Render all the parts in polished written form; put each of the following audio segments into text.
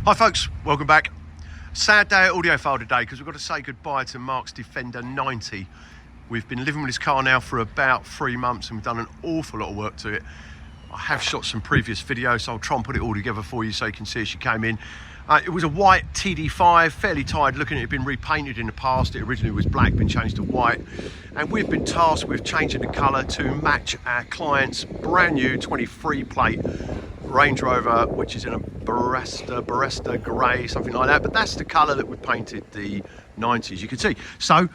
Hi folks, welcome back. Sad day at Audiophile today because we've got to say goodbye to Mark's Defender 90. We've been living with his car now for about 3 months and we've done an awful lot of work to it. I have shot some previous videos, so I'll try and put it all together for you so you can see as she came in. It was a white TD5, fairly tired looking. It had been repainted in the past. It originally was black, been changed to white. And we've been tasked with changing the colour to match our client's brand new 23 plate Range Rover, which is in a Baresta grey, something like that. But that's the colour that we painted the 90s, you can see. So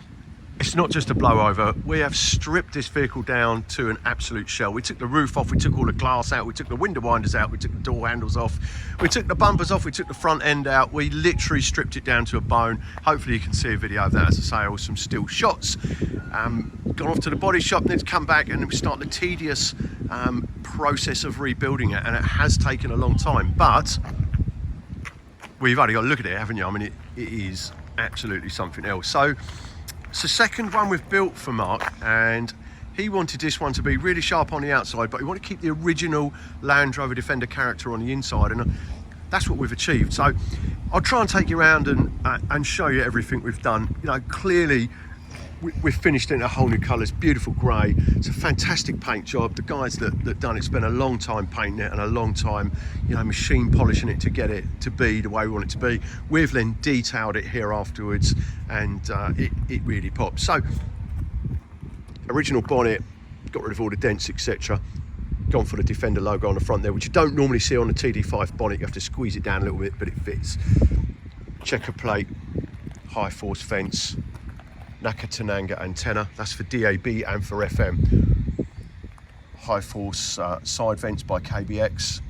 it's not just a blowover. We have stripped this vehicle down to an absolute shell. We took the roof off, we took all the glass out, we took the window winders out, we took the door handles off, we took the bumpers off, we took the front end out. We literally stripped it down to a bone. Hopefully you can see a video of that, as I say, with some still shots. Gone off to the body shop, and then come back and we start the tedious process of rebuilding it, and it has taken a long time, but we've only got to look at it, haven't you? I mean, it is absolutely something else. So it's the second one we've built for Mark, and he wanted this one to be really sharp on the outside, but he wanted to keep the original Land Rover Defender character on the inside, and that's what we've achieved. So I'll try and take you around and show you everything we've done. You know, clearly we've finished it in a whole new colour. It's beautiful grey. It's a fantastic paint job. The guys that done it spent a long time painting it and a long time, you know, machine polishing it to get it to be the way we want it to be. We've then detailed it here afterwards, and it really pops. So original bonnet, got rid of all the dents, etc. Gone for the Defender logo on the front there, which you don't normally see on the TD5 bonnet. You have to squeeze it down a little bit, but it fits. Checker plate, high force fence, Naka-Tananga antenna, that's for DAB and for FM. High force side vents by KBX.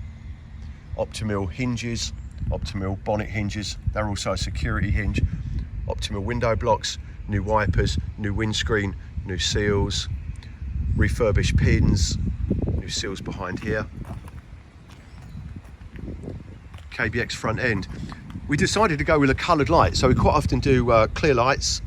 Optimal hinges, optimal bonnet hinges. They're also a security hinge. Optimal window blocks, new wipers, new windscreen, new seals, refurbished pins, new seals behind here. KBX front end. We decided to go with a coloured light, so we quite often do clear lights,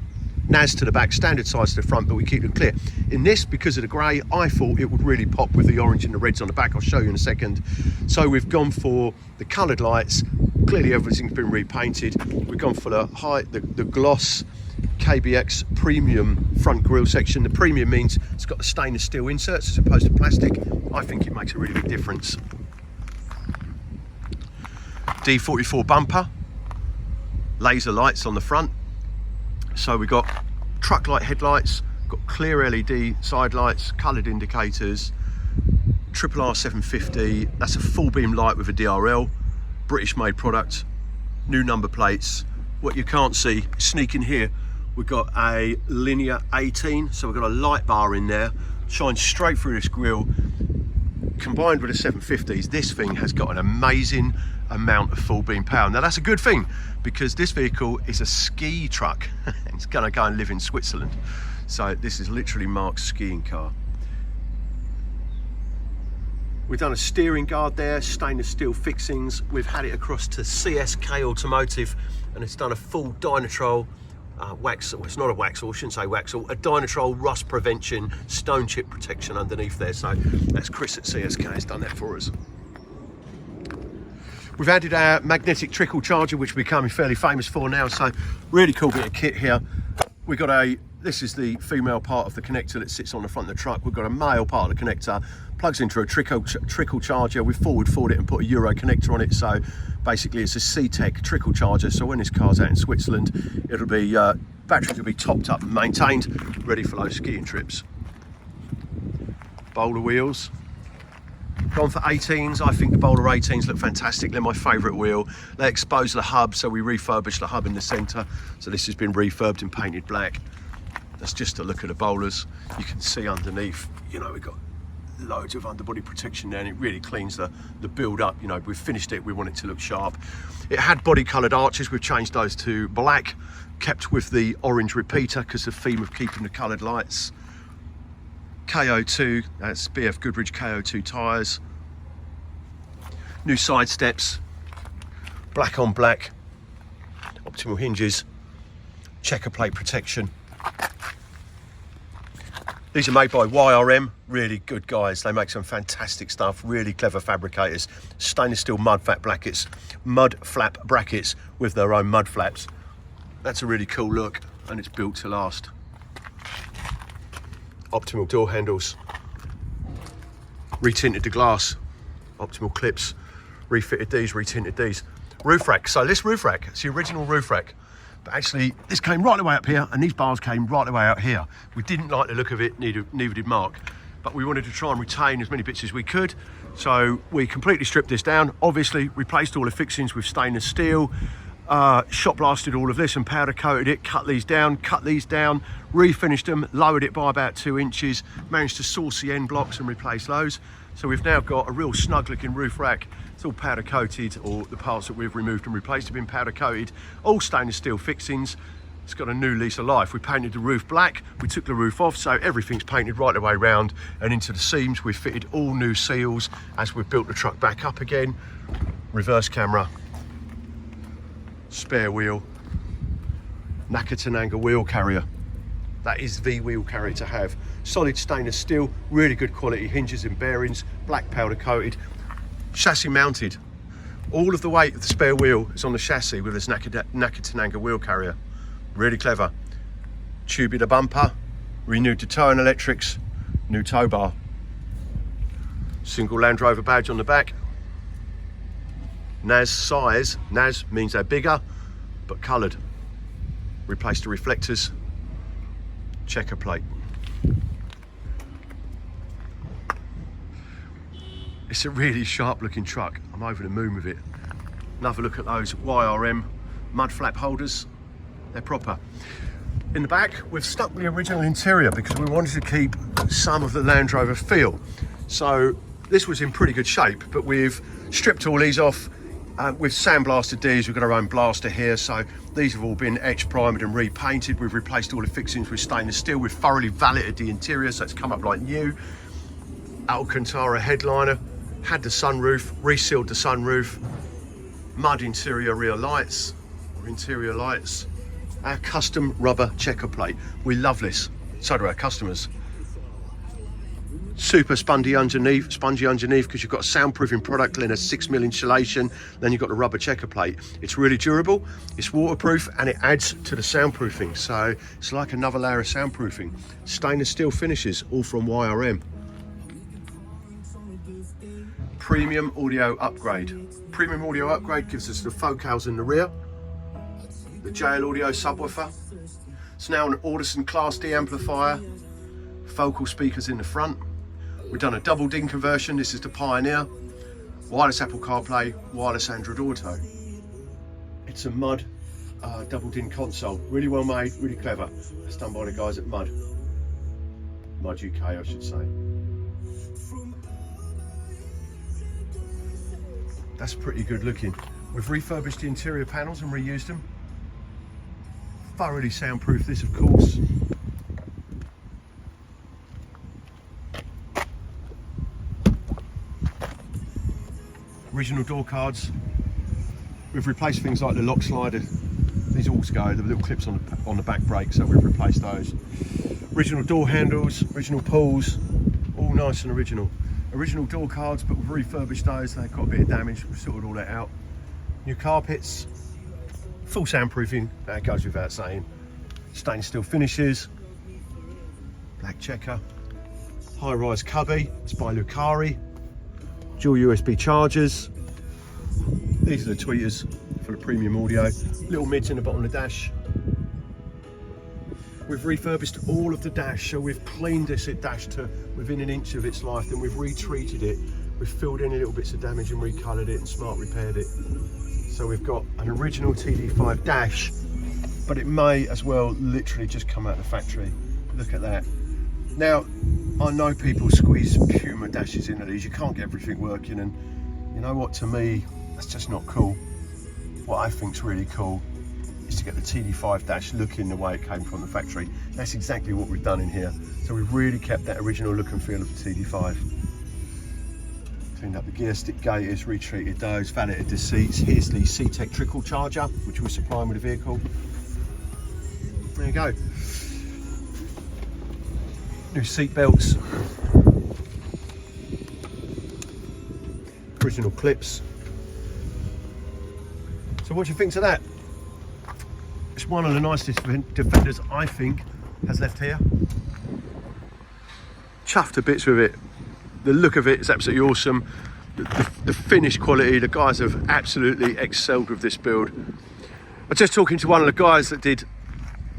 NAS to the back, standard size to the front, but we keep them clear. In this, because of the grey, I thought it would really pop with the orange and the reds on the back. I'll show you in a second. So we've gone for the coloured lights. Clearly everything's been repainted. We've gone for the gloss KBX premium front grille section. The premium means it's got the stainless steel inserts as opposed to plastic. I think it makes a really big difference. D44 bumper, laser lights on the front. So we've got truck light headlights, got clear LED side lights, coloured indicators, Triple R 750, that's a full beam light with a DRL, British made product, new number plates. What you can't see, sneak in here, we've got a linear 18, so we've got a light bar in there, shines straight through this grille. Combined with the 750s, this thing has got an amazing amount of full beam power. Now that's a good thing, because this vehicle is a ski truck. It's gonna go and live in Switzerland. So this is literally Mark's skiing car. We've done a steering guard there, stainless steel fixings. We've had it across to CSK Automotive, and it's done a full Dynatrol Waxall. It's not a Waxall, I shouldn't say Waxall, a Dynatrol rust prevention stone chip protection underneath there. So that's Chris at CSK has done that for us. We've added our magnetic trickle charger, which we're becoming fairly famous for now. So really cool bit of kit here. We've got this is the female part of the connector that sits on the front of the truck. We've got a male part of the connector, plugs into a trickle charger. We forward it and put a Euro connector on it. So basically it's a C-Tech trickle charger. So when this car's out in Switzerland, it'll be, batteries will be topped up and maintained, ready for those skiing trips. Bowler wheels. Gone for 18s. I think the Bowler 18s look fantastic. They're my favourite wheel. They expose the hub, so we refurbished the hub in the centre. So this has been refurbed and painted black. That's just a look at the Bowlers. You can see underneath, you know, we've got loads of underbody protection there, and it really cleans the build up. You know, we've finished it, we want it to look sharp. It had body coloured arches. We've changed those to black, kept with the orange repeater because the theme of keeping the coloured lights. KO2, that's BF Goodrich KO2 tyres. New side steps, black on black, optimal hinges, checker plate protection. These are made by YRM, really good guys. They make some fantastic stuff, really clever fabricators. Stainless steel mud flap brackets with their own mud flaps. That's a really cool look, and it's built to last. Optimal door handles, retinted the glass, optimal clips, refitted these, retinted these. Roof rack, so this roof rack, it's the original roof rack. But actually, this came right the way up here, and these bars came right the way out here. We didn't like the look of it, neither did Mark. But we wanted to try and retain as many bits as we could. So we completely stripped this down. Obviously, replaced all the fixings with stainless steel, shot blasted all of this and powder coated it, cut these down, refinished them, lowered it by about 2 inches, managed to source the end blocks and replace those. So we've now got a real snug looking roof rack. It's all powder coated, or the parts that we've removed and replaced have been powder coated, all stainless steel fixings. It's got a new lease of life. We painted the roof black, we took the roof off, so everything's painted right the way round and into the seams. We've fitted all new seals as we've built the truck back up again. Reverse camera, spare wheel, Nakatananga wheel carrier. That is the wheel carrier to have. Solid stainless steel, really good quality hinges and bearings, black powder coated, chassis mounted. All of the weight of the spare wheel is on the chassis with this Nakatananga wheel carrier. Really clever. Tubular bumper, renewed the tow and electrics, new tow bar. Single Land Rover badge on the back. NAS size, NAS means they're bigger, but coloured. Replaced the reflectors. Checker plate. It's a really sharp looking truck. I'm over the moon with it. Another look at those YRM mud flap holders. They're proper. In the back, we've stuck with the original interior because we wanted to keep some of the Land Rover feel. So this was in pretty good shape, but we've stripped all these off. We've sandblasted these. We've got our own blaster here, so these have all been etched, primed and repainted. We've replaced all the fixings with stainless steel. We've thoroughly valeted the interior, so it's come up like new. Alcantara headliner, had the sunroof, resealed the sunroof, mud interior rear lights, or interior lights, our custom rubber checker plate. We love this, so do our customers. Super spongy underneath because you've got a soundproofing product in a 6mm insulation, then you've got the rubber checker plate. It's really durable, it's waterproof, and it adds to the soundproofing, so it's like another layer of soundproofing. Stainless steel finishes, all from YRM. Premium audio upgrade. Premium audio upgrade gives us the focals in the rear, the JL audio subwoofer. It's now an Audison Class D amplifier, focal speakers in the front. We've done a double DIN conversion. This is the Pioneer. Wireless Apple CarPlay, wireless Android Auto. It's a Mud double DIN console. Really well made, really clever. It's done by the guys at Mud UK, I should say. That's pretty good looking. We've refurbished the interior panels and reused them. Thoroughly soundproof this, of course. Original door cards. We've replaced things like the lock slider. These all go, the little clips on the back brake, so we've replaced those. Original door handles, original pulls, all nice and original. Original door cards, but we've refurbished those. They've got a bit of damage. We've sorted all that out. New carpets, full soundproofing, that goes without saying. Stainless steel finishes, black checker, high-rise cubby, it's by Lucari, dual USB chargers. These are the tweeters for the premium audio. Little mids in the bottom of the dash. We've refurbished all of the dash, so we've cleaned this dash to within an inch of its life, then we've retreated it. We've filled in little bits of damage and recoloured it and smart repaired it. So we've got an original TD5 dash, but it may as well literally just come out of the factory. Look at that. Now, I know people squeeze Puma dashes into these. You can't get everything working, and you know what, to me, that's just not cool. What I think's really cool is to get the TD5 dash looking the way it came from the factory. That's exactly what we've done in here. So we've really kept that original look and feel of the TD5. Cleaned up the gear stick gaiters, retreated those, valeted the seats. Here's the C-Tech trickle charger, which we're supplying with the vehicle. There you go. New seat belts. Original clips. So what do you think to that? It's one of the nicest Defenders I think has left here. Chuffed to bits with it. The look of it is absolutely awesome. The finish quality, the guys have absolutely excelled with this build. I was just talking to one of the guys that did,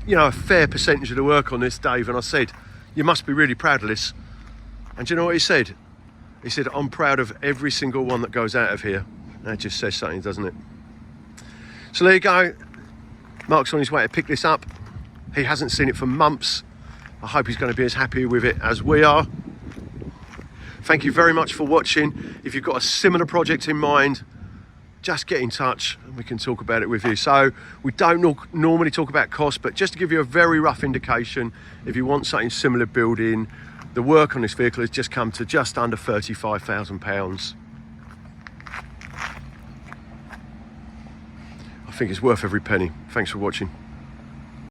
you know, a fair percentage of the work on this, Dave, and I said, you must be really proud of this. And do you know what he said? He said, I'm proud of every single one that goes out of here. That just says something, doesn't it? So there you go. Mark's on his way to pick this up. He hasn't seen it for months. I hope he's going to be as happy with it as we are. Thank you very much for watching. If you've got a similar project in mind, just get in touch and we can talk about it with you. So we don't normally talk about cost, but just to give you a very rough indication, if you want something similar building, the work on this vehicle has just come to just under £35,000. I think it's worth every penny. Thanks for watching.